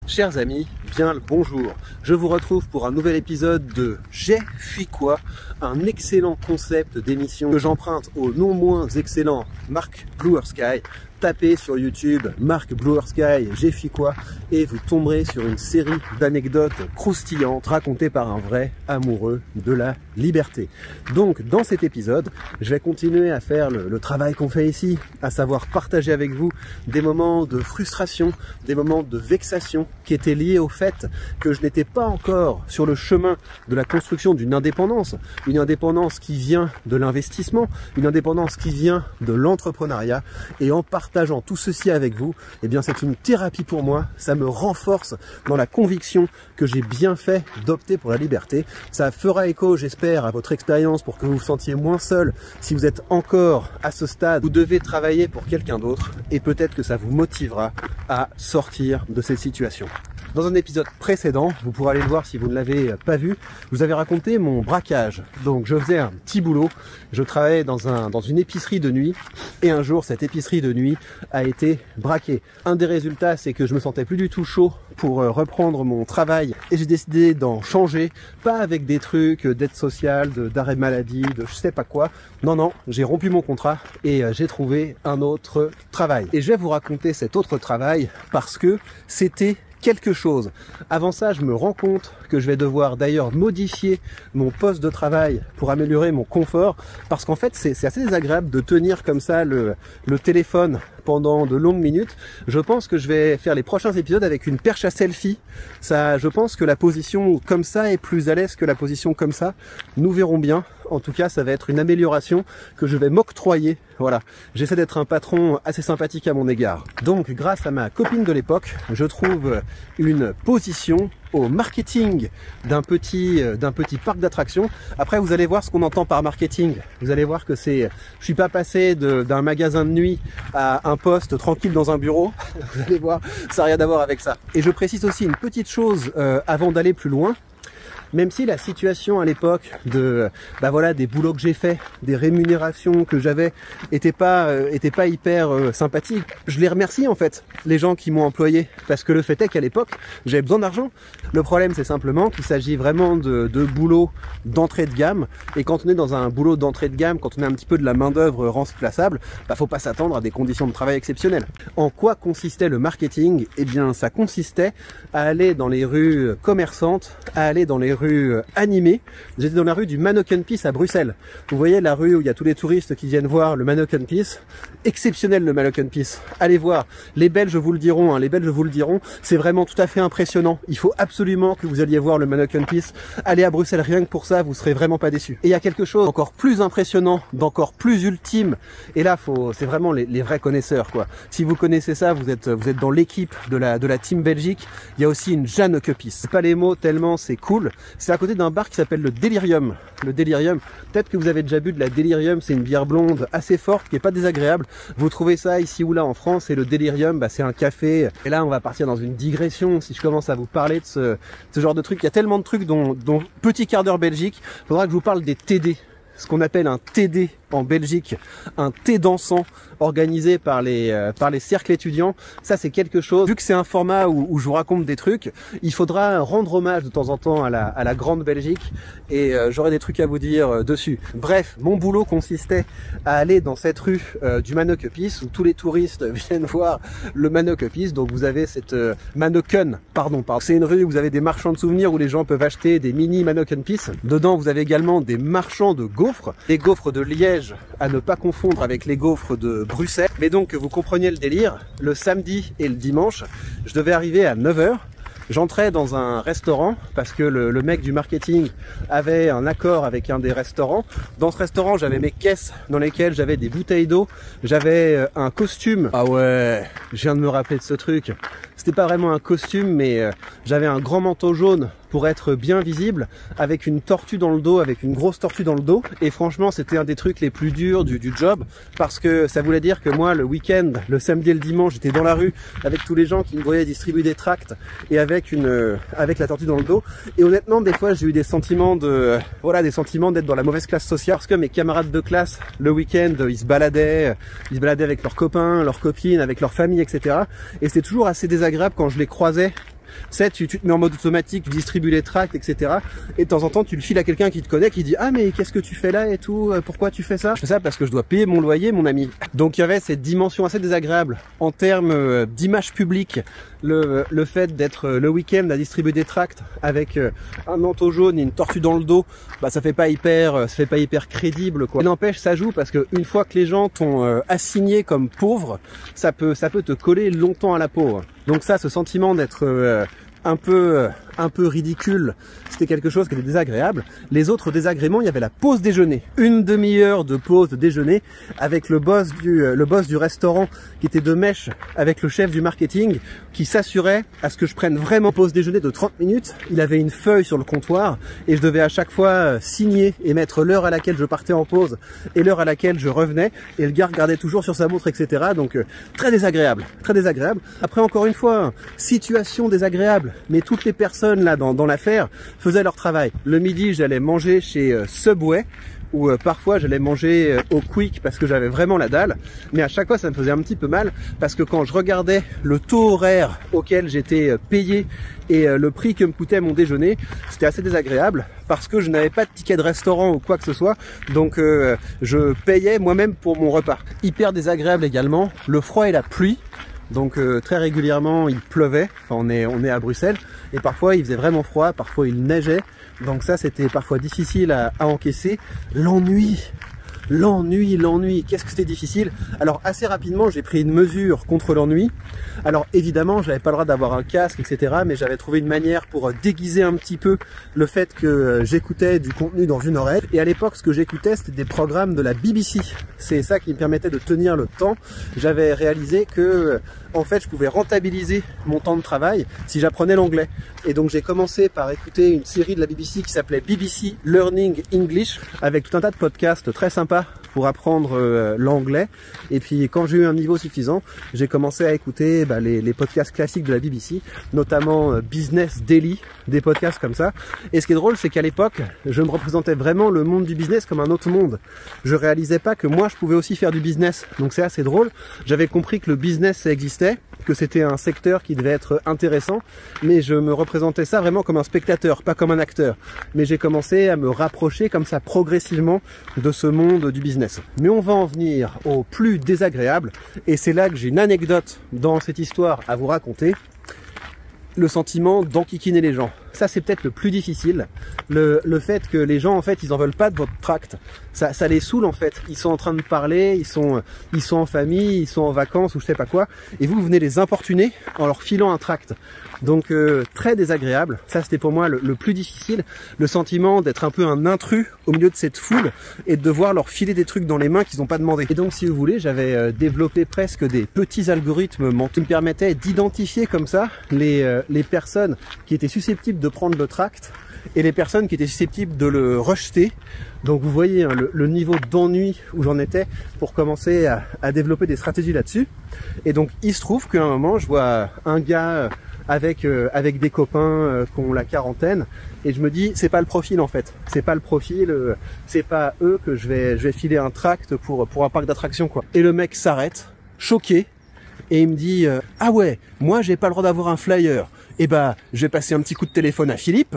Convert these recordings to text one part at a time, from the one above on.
Chers amis, bien le bonjour. Je vous retrouve pour un nouvel épisode de J'ai fui quoi, un excellent concept d'émission que j'emprunte au non moins excellent Mark Bluersky. Tapez sur YouTube Mark Bluersky, J'ai fui quoi, et vous tomberez sur une série d'anecdotes croustillantes racontées par un vrai amoureux de la liberté. Donc dans cet épisode, je vais continuer à faire le travail qu'on fait ici, à savoir partager avec vous des moments de frustration, des moments de vexation qui étaient liés au fait que je n'étais pas encore sur le chemin de la construction d'une indépendance, une indépendance qui vient de l'investissement, une indépendance qui vient de l'entrepreneuriat, et en partageant tout ceci avec vous, eh bien c'est une thérapie pour moi, ça me renforce dans la conviction que j'ai bien fait d'opter pour la liberté. Ça fera écho, j'espère, à votre expérience pour que vous vous sentiez moins seul si vous êtes encore à ce stade. Vous devez travailler pour quelqu'un d'autre et peut-être que ça vous motivera à sortir de cette situation. Dans un épisode précédent, vous pourrez aller le voir si vous ne l'avez pas vu, je vous avais raconté mon braquage. Donc je faisais un petit boulot, je travaillais dans une épicerie de nuit et un jour cette épicerie de nuit a été braquée. Un des résultats, c'est que je me sentais plus du tout chaud pour reprendre mon travail et j'ai décidé d'en changer, pas avec des trucs d'aide sociale, d'arrêt maladie, de je sais pas quoi. Non, j'ai rompu mon contrat et j'ai trouvé un autre travail. Et je vais vous raconter cet autre travail parce que c'était quelque chose. Avant ça, je me rends compte que je vais devoir d'ailleurs modifier mon poste de travail pour améliorer mon confort, parce qu'en fait c'est assez désagréable de tenir comme ça le téléphone pendant de longues minutes. Je pense que je vais faire les prochains épisodes avec une perche à selfie. Ça, je pense que la position comme ça est plus à l'aise que la position comme ça. Nous verrons bien. En tout cas, ça va être une amélioration que je vais m'octroyer. Voilà, j'essaie d'être un patron assez sympathique à mon égard. Donc, grâce à ma copine de l'époque, je trouve une position au marketing d'un petit parc d'attractions. Après, vous allez voir ce qu'on entend par marketing. Vous allez voir que je suis pas passé d'un magasin de nuit à un poste tranquille dans un bureau. Vous allez voir, ça n'a rien à voir avec ça. Et je précise aussi une petite chose avant d'aller plus loin. Même si la situation à l'époque des boulots que j'ai faits, des rémunérations que j'avais était pas hyper sympathique, je les remercie en fait, les gens qui m'ont employé, parce que le fait est qu'à l'époque, j'avais besoin d'argent. Le problème, c'est simplement qu'il s'agit vraiment de boulot d'entrée de gamme, et quand on est dans un boulot d'entrée de gamme, quand on a un petit peu de la main-d'œuvre remplaçable, faut pas s'attendre à des conditions de travail exceptionnelles. En quoi consistait le marketing? Eh bien, ça consistait à aller dans les rues commerçantes, à aller dans les rues animées. J'étais dans la rue du Manneken Pis à Bruxelles. Vous voyez la rue où il y a tous les touristes qui viennent voir le Manneken Pis. Exceptionnel le Manneken Pis. Allez voir. Les Belges vous le diront, les Belges vous le diront. C'est vraiment tout à fait impressionnant. Il faut absolument que vous alliez voir le Manneken Pis. Allez à Bruxelles, rien que pour ça, vous serez vraiment pas déçus. Et il y a quelque chose d'encore plus impressionnant, d'encore plus ultime. Et là, c'est vraiment les vrais connaisseurs, quoi. Si vous connaissez ça, vous êtes dans l'équipe de la team Belgique. Il y a aussi une Janneke Pis. C'est pas les mots tellement c'est cool. C'est à côté d'un bar qui s'appelle le Delirium. Le Delirium, peut-être que vous avez déjà bu de la Delirium, c'est une bière blonde assez forte qui est pas désagréable. Vous trouvez ça ici ou là en France, et le Delirium, c'est un café. Et là, on va partir dans une digression si je commence à vous parler de ce genre de trucs. Il y a tellement de trucs dont petit quart d'heure Belgique. Il faudra que je vous parle des TD. Ce qu'on appelle un TD en Belgique, un thé dansant organisé par les cercles étudiants. Ça, c'est quelque chose, vu que c'est un format où je vous raconte des trucs, il faudra rendre hommage de temps en temps à la grande Belgique, et j'aurai des trucs à vous dire dessus. Bref, mon boulot consistait à aller dans cette rue du Manneken Pis où tous les touristes viennent voir le Manneken Pis. Donc vous avez cette Manneken, pardon. C'est une rue où vous avez des marchands de souvenirs où les gens peuvent acheter des mini Manneken Pis. Dedans, vous avez également des marchands de gaufres, des gaufres de Liège à ne pas confondre avec les gaufres de Bruxelles. Mais donc, que vous compreniez le délire, le samedi et le dimanche, je devais arriver à 9 h. J'entrais dans un restaurant parce que le mec du marketing avait un accord avec un des restaurants. Dans ce restaurant, j'avais mes caisses dans lesquelles j'avais des bouteilles d'eau, j'avais un costume. Ah ouais, je viens de me rappeler de ce truc. C'était pas vraiment un costume, mais j'avais un grand manteau jaune pour être bien visible, avec une tortue dans le dos, avec une grosse tortue dans le dos. Et franchement, c'était un des trucs les plus durs du job, parce que ça voulait dire que moi, le week-end, le samedi et le dimanche, j'étais dans la rue avec tous les gens qui me voyaient distribuer des tracts et avec la tortue dans le dos. Et honnêtement, des fois, j'ai eu des sentiments d'être dans la mauvaise classe sociale, parce que mes camarades de classe, le week-end, ils se baladaient avec leurs copains, leurs copines, avec leur famille, etc. Et c'était toujours assez désagréable quand je les croisais sais, tu te mets en mode automatique, tu distribues les tracts, etc. Et de temps en temps, tu le files à quelqu'un qui te connaît, qui dit « Ah, mais qu'est-ce que tu fais là et tout? Pourquoi tu fais ça ?» Je fais ça parce que je dois payer mon loyer, mon ami. Donc il y avait cette dimension assez désagréable en termes d'image publique, le fait d'être le week-end à distribuer des tracts avec un manteau jaune et une tortue dans le dos, bah ça fait pas hyper crédible, quoi. N'empêche, ça joue parce que une fois que les gens t'ont assigné comme pauvre, ça peut te coller longtemps à la peau. Donc ça, ce sentiment d'être un peu ridicule, c'était quelque chose qui était désagréable. Les autres désagréments, il y avait la pause déjeuner. Une demi-heure de pause déjeuner avec le boss du restaurant qui était de mèche avec le chef du marketing qui s'assurait à ce que je prenne vraiment pause déjeuner de 30 minutes. Il avait une feuille sur le comptoir et je devais à chaque fois signer et mettre l'heure à laquelle je partais en pause et l'heure à laquelle je revenais, et le gars regardait toujours sur sa montre, etc. Donc très désagréable, très désagréable. Après, encore une fois, situation désagréable, mais toutes les personnes là dans l'affaire faisaient leur travail. Le midi, j'allais manger chez Subway, ou parfois j'allais manger au Quick parce que j'avais vraiment la dalle, mais à chaque fois ça me faisait un petit peu mal parce que quand je regardais le taux horaire auquel j'étais payé et le prix que me coûtait mon déjeuner, c'était assez désagréable parce que je n'avais pas de ticket de restaurant ou quoi que ce soit, donc je payais moi-même pour mon repas. Hyper désagréable également, le froid et la pluie. Donc très régulièrement il pleuvait, enfin, on est à Bruxelles, et parfois il faisait vraiment froid, parfois il neigeait, donc ça c'était parfois difficile à encaisser. L'ennui, qu'est-ce que c'était difficile. Alors assez rapidement j'ai pris une mesure contre l'ennui. Alors évidemment j'avais pas le droit d'avoir un casque, etc. mais j'avais trouvé une manière pour déguiser un petit peu le fait que j'écoutais du contenu dans une oreille. Et à l'époque ce que j'écoutais c'était des programmes de la BBC. C'est ça qui me permettait de tenir le temps. J'avais réalisé que en fait je pouvais rentabiliser mon temps de travail si j'apprenais l'anglais. Et donc j'ai commencé par écouter une série de la BBC qui s'appelait BBC Learning English, avec tout un tas de podcasts très sympas pour apprendre l'anglais. Et puis quand j'ai eu un niveau suffisant, j'ai commencé à écouter les podcasts classiques de la BBC, notamment Business Daily, des podcasts comme ça. Et ce qui est drôle, c'est qu'à l'époque, je me représentais vraiment le monde du business comme un autre monde. Je réalisais pas que moi je pouvais aussi faire du business. Donc c'est assez drôle. J'avais compris que le business ça existait, que c'était un secteur qui devait être intéressant, mais je me représentais ça vraiment comme un spectateur, pas comme un acteur. Mais j'ai commencé à me rapprocher comme ça progressivement de ce monde du business. Mais on va en venir au plus désagréable, et c'est là que j'ai une anecdote dans cette histoire à vous raconter. Le sentiment d'enquiquiner les gens. Ça, c'est peut-être le plus difficile. Le fait que les gens, en fait, ils en veulent pas de votre tract. Ça les saoule, en fait. Ils sont en train de parler, ils sont en famille, ils sont en vacances ou je sais pas quoi. Et vous venez les importuner en leur filant un tract. Donc, très désagréable. Ça, c'était pour moi le plus difficile. Le sentiment d'être un peu un intrus au milieu de cette foule et de devoir leur filer des trucs dans les mains qu'ils n'ont pas demandé. Et donc, si vous voulez, j'avais développé presque des petits algorithmes qui me permettaient d'identifier comme ça les personnes qui étaient susceptibles de prendre le tract et les personnes qui étaient susceptibles de le rejeter. Donc vous voyez hein, le niveau d'ennui où j'en étais pour commencer à développer des stratégies là-dessus. Et donc il se trouve qu'à un moment je vois un gars avec des copains qui ont la quarantaine, et je me dis c'est pas le profil en fait, c'est pas le profil, c'est pas eux que je vais filer un tract pour un parc d'attractions quoi. Et le mec s'arrête, choqué, et il me dit ah ouais, moi j'ai pas le droit d'avoir un flyer. Et bah je vais passer un petit coup de téléphone à Philippe.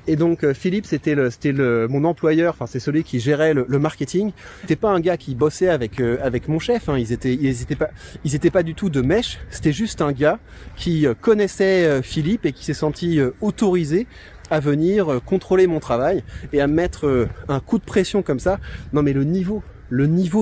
Et donc Philippe c'était mon employeur, enfin c'est celui qui gérait le marketing. C'était pas un gars qui bossait avec mon chef, hein. Ils étaient pas du tout de mèche. C'était juste un gars qui connaissait Philippe et qui s'est senti autorisé à venir contrôler mon travail et à mettre un coup de pression comme ça. Non mais le niveau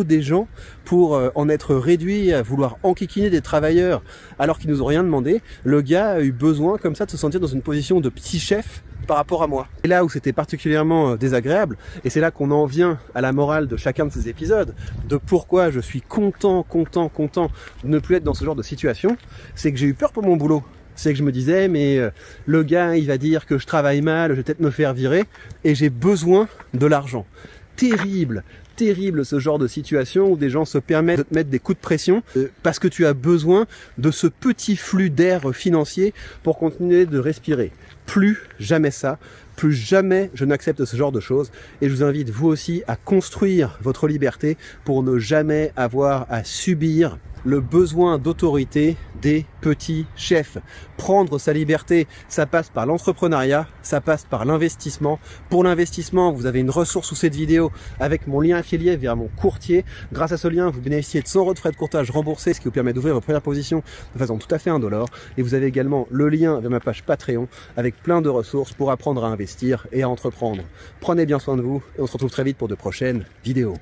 des gens pour en être réduit à vouloir enquiquiner des travailleurs alors qu'ils nous ont rien demandé. Le gars a eu besoin comme ça de se sentir dans une position de petit chef par rapport à moi. Et là où c'était particulièrement désagréable, et c'est là qu'on en vient à la morale de chacun de ces épisodes, de pourquoi je suis content de ne plus être dans ce genre de situation, c'est que j'ai eu peur pour mon boulot. C'est que je me disais, mais le gars il va dire que je travaille mal, je vais peut-être me faire virer, et j'ai besoin de l'argent. Terrible ce genre de situation où des gens se permettent de te mettre des coups de pression parce que tu as besoin de ce petit flux d'air financier pour continuer de respirer. Plus jamais ça, Plus jamais je n'accepte ce genre de choses et je vous invite vous aussi à construire votre liberté pour ne jamais avoir à subir le besoin d'autorité des petits chefs. Prendre sa liberté, ça passe par l'entrepreneuriat, ça passe par l'investissement. Pour l'investissement, vous avez une ressource sous cette vidéo avec mon lien affilié vers mon courtier. Grâce à ce lien, vous bénéficiez de 100 € de frais de courtage remboursés, ce qui vous permet d'ouvrir votre première position de façon tout à fait indolore. Et vous avez également le lien vers ma page Patreon avec plein de ressources pour apprendre à investir et à entreprendre. Prenez bien soin de vous et on se retrouve très vite pour de prochaines vidéos.